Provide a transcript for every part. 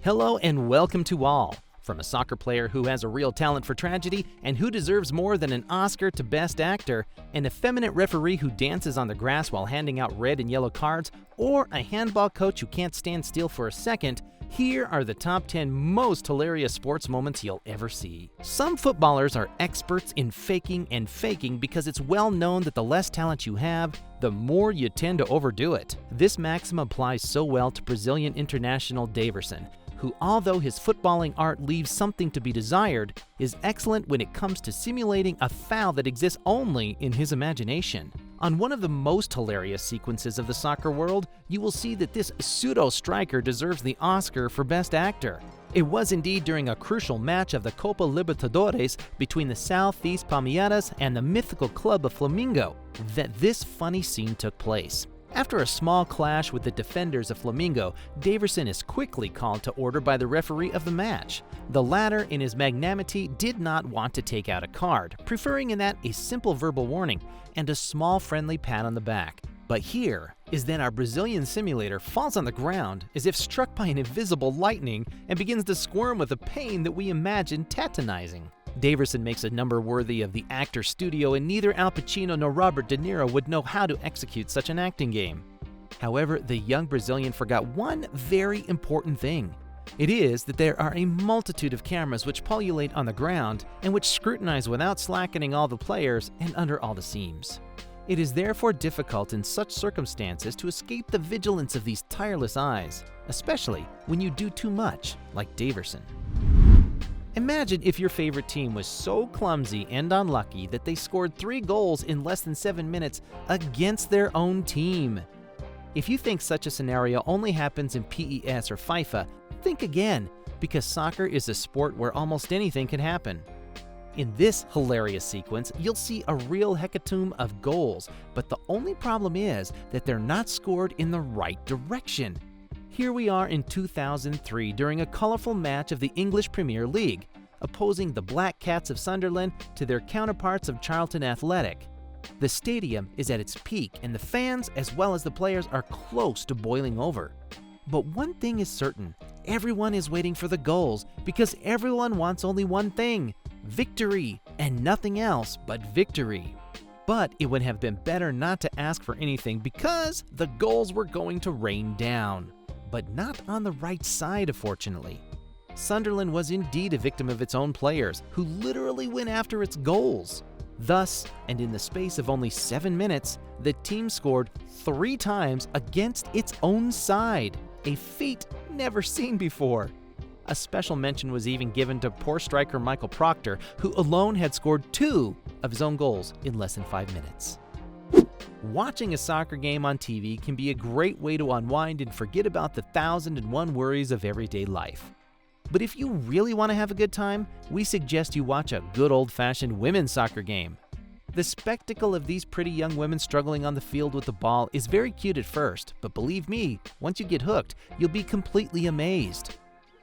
Hello and welcome to all. From a soccer player who has a real talent for tragedy and who deserves more than an Oscar to Best Actor, an effeminate referee who dances on the grass while handing out red and yellow cards, or a handball coach who can't stand still for a second, here are the top 10 most hilarious sports moments you'll ever see. Some footballers are experts in faking and faking because it's well known that the less talent you have, the more you tend to overdo it. This maxim applies so well to Brazilian international Daverson, who, although his footballing art leaves something to be desired, is excellent when it comes to simulating a foul that exists only in his imagination. On one of the most hilarious sequences of the soccer world, you will see that this pseudo-striker deserves the Oscar for Best Actor. It was indeed during a crucial match of the Copa Libertadores between the Southeast Palmeiras and the mythical club of Flamengo that this funny scene took place. After a small clash with the defenders of Flamengo, Daverson is quickly called to order by the referee of the match. The latter, in his magnanimity, did not want to take out a card, preferring in that a simple verbal warning and a small friendly pat on the back. But here is then our Brazilian simulator falls on the ground as if struck by an invisible lightning and begins to squirm with a pain that we imagine tetanizing. Daverson makes a number worthy of the actor's studio, and neither Al Pacino nor Robert De Niro would know how to execute such an acting game. However, the young Brazilian forgot one very important thing. It is that there are a multitude of cameras which pullulate on the ground and which scrutinize without slackening all the players and under all the seams. It is therefore difficult in such circumstances to escape the vigilance of these tireless eyes, especially when you do too much, like Daverson. Imagine if your favorite team was so clumsy and unlucky that they scored 3 goals in less than 7 minutes against their own team. If you think such a scenario only happens in PES or FIFA, think again, because soccer is a sport where almost anything can happen. In this hilarious sequence, you'll see a real hecatomb of goals, but the only problem is that they're not scored in the right direction. Here we are in 2003 during a colorful match of the English Premier League, opposing the Black Cats of Sunderland to their counterparts of Charlton Athletic. The stadium is at its peak and the fans as well as the players are close to boiling over. But one thing is certain, everyone is waiting for the goals because everyone wants only one thing, victory, and nothing else but victory. But it would have been better not to ask for anything because the goals were going to rain down. But not on the right side, unfortunately. Sunderland was indeed a victim of its own players, who literally went after its goals. Thus, and in the space of only 7 minutes, the team scored 3 times against its own side, a feat never seen before. A special mention was even given to poor striker Michael Proctor, who alone had scored 2 of his own goals in less than 5 minutes. Watching a soccer game on TV can be a great way to unwind and forget about the 1,001 worries of everyday life. But if you really want to have a good time, we suggest you watch a good old-fashioned women's soccer game. The spectacle of these pretty young women struggling on the field with the ball is very cute at first, but believe me, once you get hooked, you'll be completely amazed.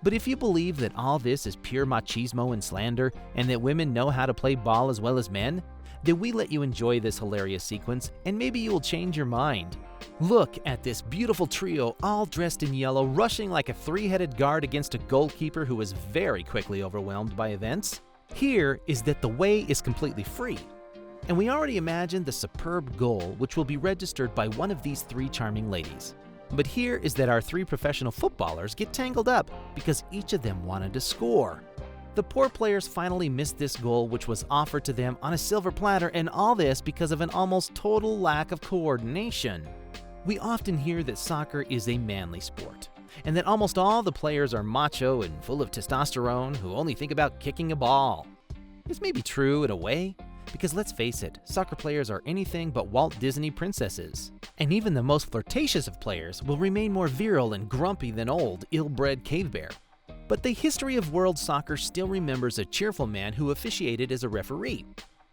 But if you believe that all this is pure machismo and slander, and that women know how to play ball as well as men, then we let you enjoy this hilarious sequence, and maybe you will change your mind. Look at this beautiful trio all dressed in yellow, rushing like a 3-headed guard against a goalkeeper who was very quickly overwhelmed by events. Here is that the way is completely free. And we already imagined the superb goal which will be registered by one of these 3 charming ladies. But here is that our 3 professional footballers get tangled up because each of them wanted to score. The poor players finally missed this goal which was offered to them on a silver platter, and all this because of an almost total lack of coordination. We often hear that soccer is a manly sport, and that almost all the players are macho and full of testosterone who only think about kicking a ball. This may be true in a way, because let's face it, soccer players are anything but Walt Disney princesses. And even the most flirtatious of players will remain more virile and grumpy than old, ill-bred cave bear. But the history of world soccer still remembers a cheerful man who officiated as a referee,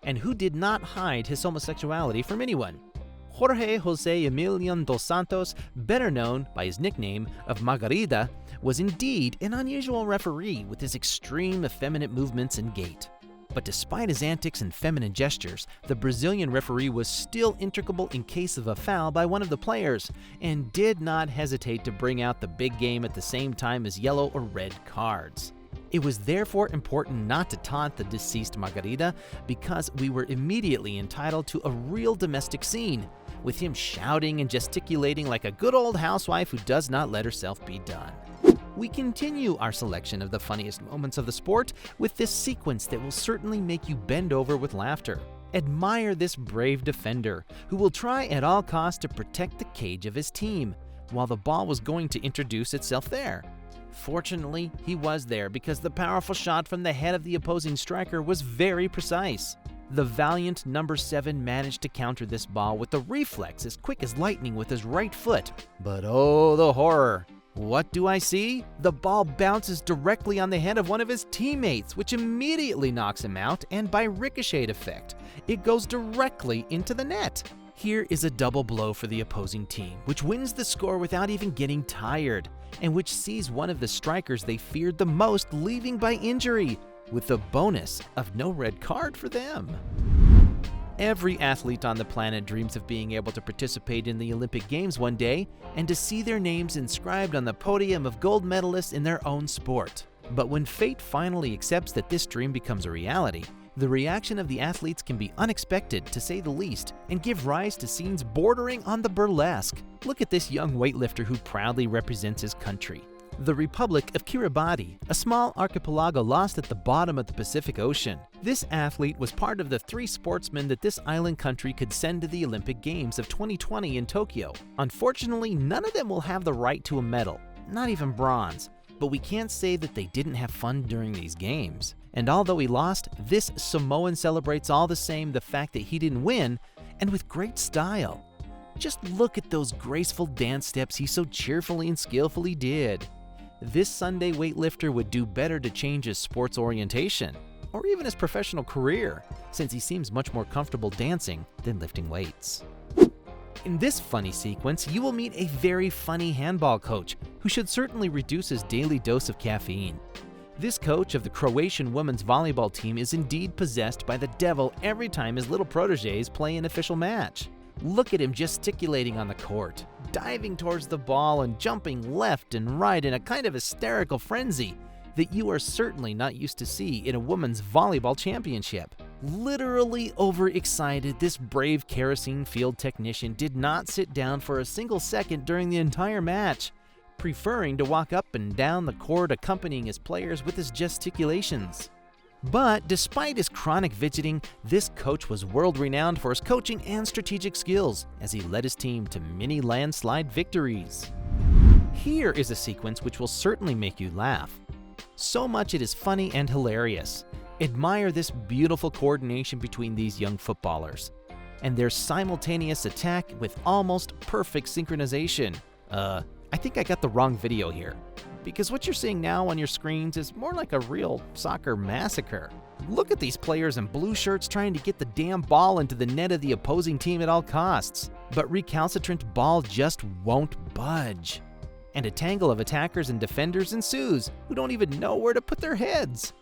and who did not hide his homosexuality from anyone. Jorge José Emilion dos Santos, better known by his nickname of Margarida, was indeed an unusual referee with his extreme effeminate movements and gait. But despite his antics and feminine gestures, the Brazilian referee was still intricable in case of a foul by one of the players, and did not hesitate to bring out the big game at the same time as yellow or red cards. It was therefore important not to taunt the deceased Margarida, because we were immediately entitled to a real domestic scene, with him shouting and gesticulating like a good old housewife who does not let herself be done. We continue our selection of the funniest moments of the sport with this sequence that will certainly make you bend over with laughter. Admire this brave defender who will try at all costs to protect the cage of his team, while the ball was going to introduce itself there. Fortunately, he was there because the powerful shot from the head of the opposing striker was very precise. The valiant number 7 managed to counter this ball with a reflex as quick as lightning with his right foot. But oh, the horror! What do I see? The ball bounces directly on the head of one of his teammates, which immediately knocks him out, and by ricochet effect, it goes directly into the net. Here is a double blow for the opposing team, which wins the score without even getting tired, and which sees one of the strikers they feared the most leaving by injury, with the bonus of no red card for them. Every athlete on the planet dreams of being able to participate in the Olympic Games one day and to see their names inscribed on the podium of gold medalists in their own sport. But when fate finally accepts that this dream becomes a reality, the reaction of the athletes can be unexpected, to say the least, and give rise to scenes bordering on the burlesque. Look at this young weightlifter who proudly represents his country. The Republic of Kiribati, a small archipelago lost at the bottom of the Pacific Ocean. This athlete was part of the 3 sportsmen that this island country could send to the Olympic Games of 2020 in Tokyo. Unfortunately, none of them will have the right to a medal, not even bronze. But we can't say that they didn't have fun during these games. And although he lost, this Samoan celebrates all the same the fact that he didn't win, and with great style. Just look at those graceful dance steps he so cheerfully and skillfully did. This Sunday weightlifter would do better to change his sports orientation, or even his professional career, since he seems much more comfortable dancing than lifting weights. In this funny sequence, you will meet a very funny handball coach who should certainly reduce his daily dose of caffeine. This coach of the Croatian women's volleyball team is indeed possessed by the devil every time his little proteges play an official match. Look at him gesticulating on the court, diving towards the ball and jumping left and right in a kind of hysterical frenzy that you are certainly not used to see in a women's volleyball championship. Literally overexcited, this brave kerosene field technician did not sit down for a single second during the entire match, preferring to walk up and down the court accompanying his players with his gesticulations. But despite his chronic fidgeting, this coach was world-renowned for his coaching and strategic skills as he led his team to many landslide victories. Here is a sequence which will certainly make you laugh. So much it is funny and hilarious. Admire this beautiful coordination between these young footballers, and their simultaneous attack with almost perfect synchronization. I think I got the wrong video here, because what you're seeing now on your screens is more like a real soccer massacre. Look at these players in blue shirts trying to get the damn ball into the net of the opposing team at all costs, but recalcitrant ball just won't budge. And a tangle of attackers and defenders ensues who don't even know where to put their heads.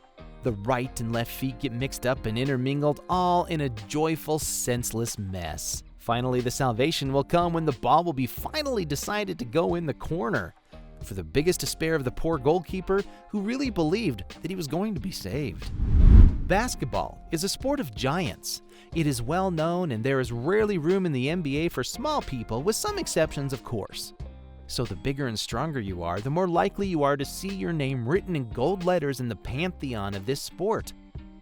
The right and left feet get mixed up and intermingled, all in a joyful, senseless mess. Finally, the salvation will come when the ball will be finally decided to go in the corner, for the biggest despair of the poor goalkeeper who really believed that he was going to be saved. Basketball is a sport of giants. It is well known, and there is rarely room in the NBA for small people, with some exceptions, of course. So the bigger and stronger you are, the more likely you are to see your name written in gold letters in the pantheon of this sport.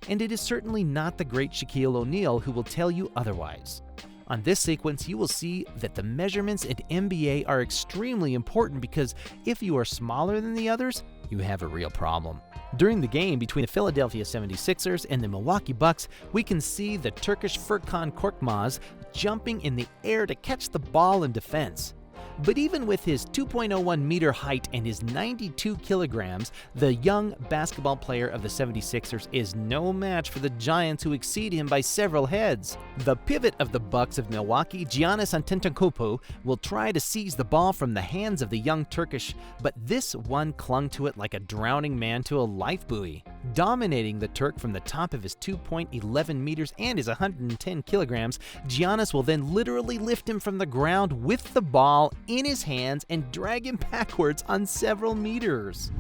And it is certainly not the great Shaquille O'Neal who will tell you otherwise. On this sequence, you will see that the measurements at NBA are extremely important, because if you are smaller than the others, you have a real problem. During the game between the Philadelphia 76ers and the Milwaukee Bucks, we can see the Turkish Furkan Korkmaz jumping in the air to catch the ball in defense. But even with his 2.01 meter height and his 92 kilograms, the young basketball player of the 76ers is no match for the giants who exceed him by several heads. The pivot of the Bucks of Milwaukee, Giannis Antetokounmpo, will try to seize the ball from the hands of the young Turkish, but this one clung to it like a drowning man to a life buoy. Dominating the Turk from the top of his 2.11 meters and his 110 kilograms, Giannis will then literally lift him from the ground with the ball in his hands and drag him backwards on several meters.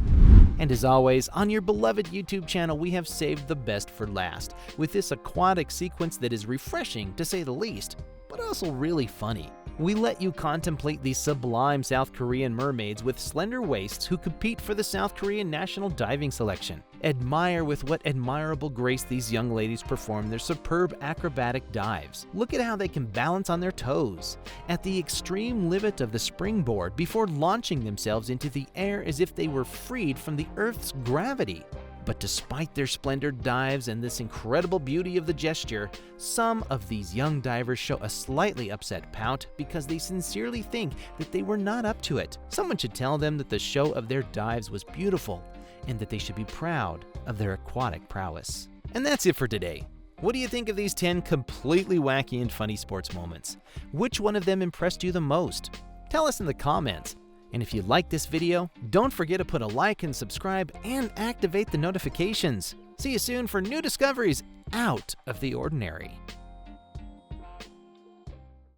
And as always, on your beloved YouTube channel, we have saved the best for last, with this aquatic sequence that is refreshing to say the least, but also really funny. We let you contemplate these sublime South Korean mermaids with slender waists who compete for the South Korean national diving selection. Admire with what admirable grace these young ladies perform their superb acrobatic dives. Look at how they can balance on their toes at the extreme limit of the springboard before launching themselves into the air as if they were freed from the Earth's gravity. But despite their splendid dives and this incredible beauty of the gesture, some of these young divers show a slightly upset pout because they sincerely think that they were not up to it. Someone should tell them that the show of their dives was beautiful and that they should be proud of their aquatic prowess. And that's it for today. What do you think of these 10 completely wacky and funny sports moments? Which one of them impressed you the most? Tell us in the comments. And if you like this video, don't forget to put a like and subscribe and activate the notifications. See you soon for new discoveries out of the ordinary.